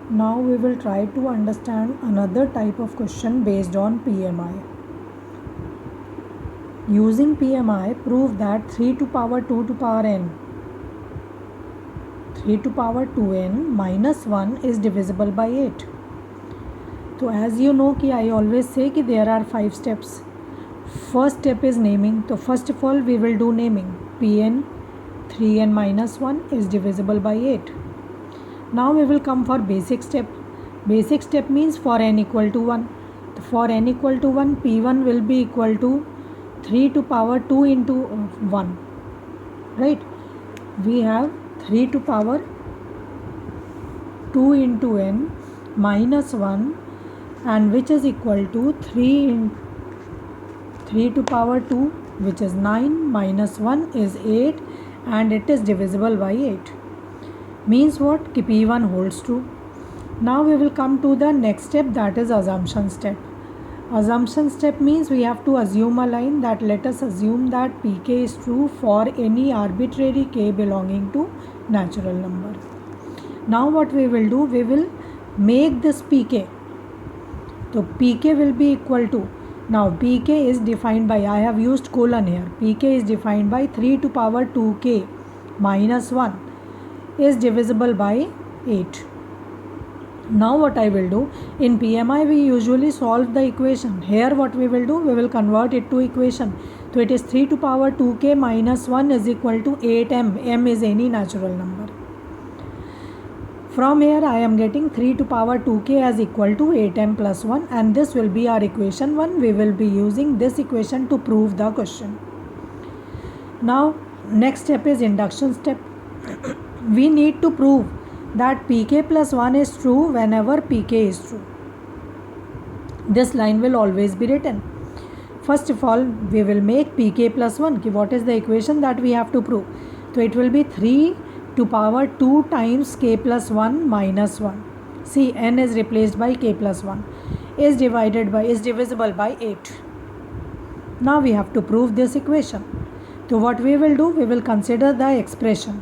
Now we will try to understand another type of question based on PMI. Using PMI, prove that 3 to power 2 to power n, 3 to power 2n minus 1 is divisible by 8. So as you know कि I always say कि there are 5 steps. First step is naming. So first of all we will do naming. Pn 3n minus 1 is divisible by 8. Now we will come for basic step. Basic step means for n equal to 1. For n equal to 1, P1 will be equal to 3 to power 2 into 1. Right? We have 3 to power 2 into n minus 1, and which is equal to 3 to power 2, which is 9, minus 1 is 8, and it is divisible by 8. Means what? Ki P1 holds true. Now we will come to the next step, that is assumption step. Assumption step means we have to assume a line that let us assume that Pk is true for any arbitrary k belonging to natural number. Now what we will do, we will make this Pk. So Pk will be equal to, now Pk is defined by, I have used colon here, Pk is defined by 3 to power 2k minus 1 is divisible by 8. Now what I will do, in PMI we usually solve the equation. Here what we will do, we will convert it to equation. So it is 3 to power 2k minus 1 is equal to 8m. M is any natural number. From here I am getting 3 to power 2k as equal to 8m plus 1, and this will be our equation 1. We will be using this equation to prove the question. Now next step is induction step. We need to prove that Pk plus 1 is true whenever Pk is true. This line will always be written. First of all, we will make Pk plus 1. What is the equation that we have to prove? So it will be 3 to power 2 times k plus 1 minus 1. See, n is replaced by k plus 1 is divisible by 8. Now we have to prove this equation. So what we will do, we will consider the expression.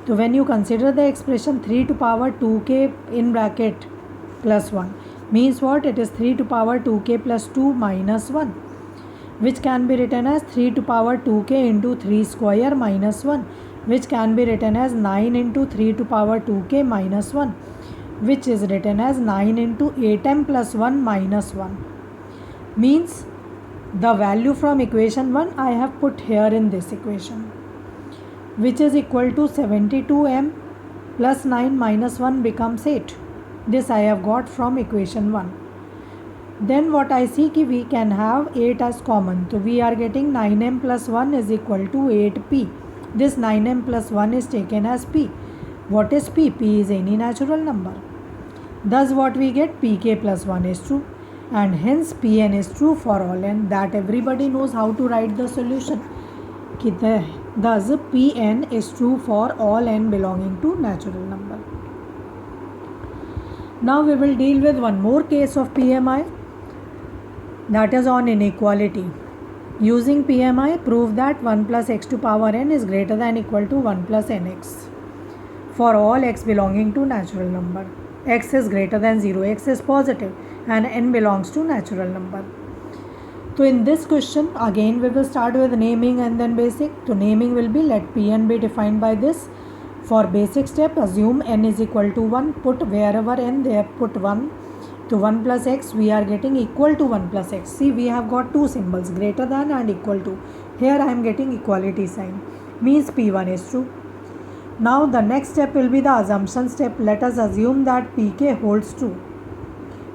So when you consider the expression 3 to power 2k in bracket plus 1 means what? It is 3 to power 2k plus 2 minus 1, which can be written as 3 to power 2k into 3 square minus 1, which can be written as 9 into 3 to power 2k minus 1, which is written as 9 into 8m plus 1 minus 1. Means the value from equation 1 I have put here in this equation, which is equal to 72m plus 9 minus 1 becomes 8. This I have got from equation 1. Then what I see ki we can have 8 as common. So we are getting 9m plus 1 is equal to 8p. This 9m plus 1 is taken as p. What is p? P is any natural number. Thus what we get, Pk plus 1 is true, and hence Pn is true for all n. That everybody knows how to write the solution. Thus Pn is true for all n belonging to natural number. Now we will deal with one more case of PMI, that is on inequality. Using PMI, prove that 1 plus x to power n is greater than equal to 1 plus nx for all x belonging to natural number. X is greater than 0, x is positive, and n belongs to natural number. So in this question again we will start with naming and then basic. So naming will be, let Pn be defined by this. For basic step, assume n is equal to 1. Put wherever n, they have put 1. To 1 plus x we are getting equal to 1 plus x. See, we have got two symbols, greater than and equal to. Here I am getting equality sign. Means P1 is true. Now the next step will be the assumption step. Let us assume that Pk holds true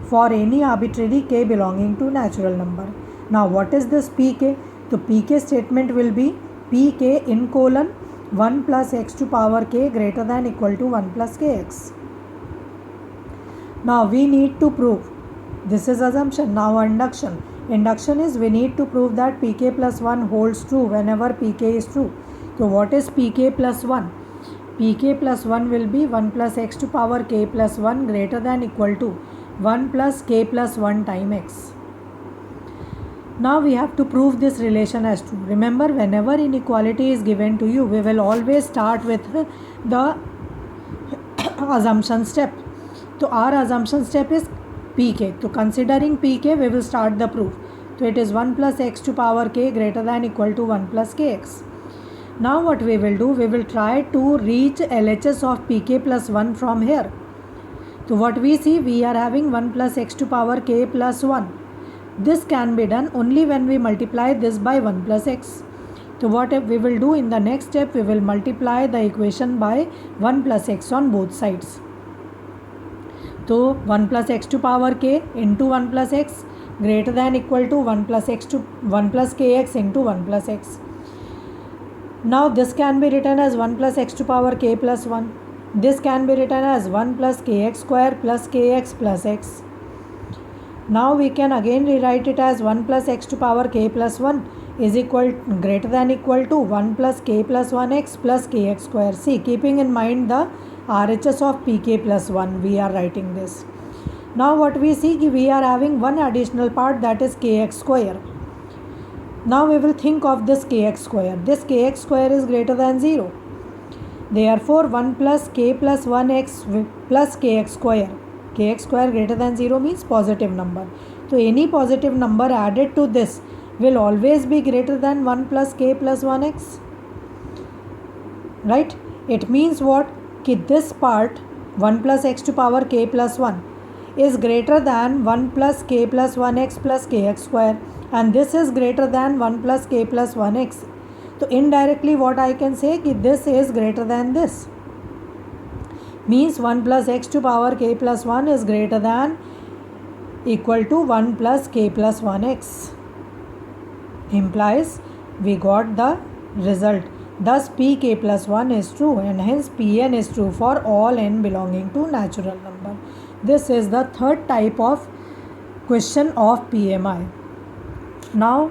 for any arbitrary k belonging to natural number. Now what is this Pk? The Pk statement will be Pk in colon 1 plus x to power k greater than equal to 1 plus kx. Now we need to prove, this is assumption. Now induction. Induction is we need to prove that Pk plus 1 holds true whenever Pk is true. So what is Pk plus 1? Pk plus 1 will be 1 plus x to power k plus 1 greater than equal to 1 plus k plus 1 times x. Now we have to prove this relation as true. Remember, whenever inequality is given to you, we will always start with the assumption step. तो our assumption step is pk. तो considering pk we will start the proof. So it is 1 plus x to power k greater than equal to 1 plus kx. Now what we will do, we will try to reach LHS of pk plus 1 from here. So what we see, we are having 1 plus x to power k plus 1. This can be done only when we multiply this by 1 plus x. So what we will do in the next step, we will multiply the equation by 1 plus x on both sides. So 1 plus x to power k into 1 plus x greater than equal to 1 plus x to 1 plus kx into 1 plus x. Now this can be written as 1 plus x to power k plus 1. This can be written as 1 plus kx square plus kx plus x. Now we can again rewrite it as 1 plus x to power k plus 1 is equal greater than equal to 1 plus k plus 1x plus kx square. See, keeping in mind the RHS of pk plus 1, we are writing this. Now what we see, we are having one additional part, that is kx square. Now we will think of this kx square. This kx square is greater than 0. Therefore 1 plus k plus 1x plus kx square. Kx square greater than 0 means positive number. So any positive number added to this will always be greater than 1 plus k plus 1x. Right? It means what? Ki this part 1 plus x to power k plus 1 is greater than 1 plus k plus 1x plus kx square, and this is greater than 1 plus k plus 1x. So indirectly what I can say ki this is greater than this. Means 1 plus x to power k plus 1 is greater than equal to 1 plus k plus 1x. Implies we got the result. Thus pk plus 1 is true, and hence pn is true for all n belonging to natural number. This is the third type of question of PMI. Now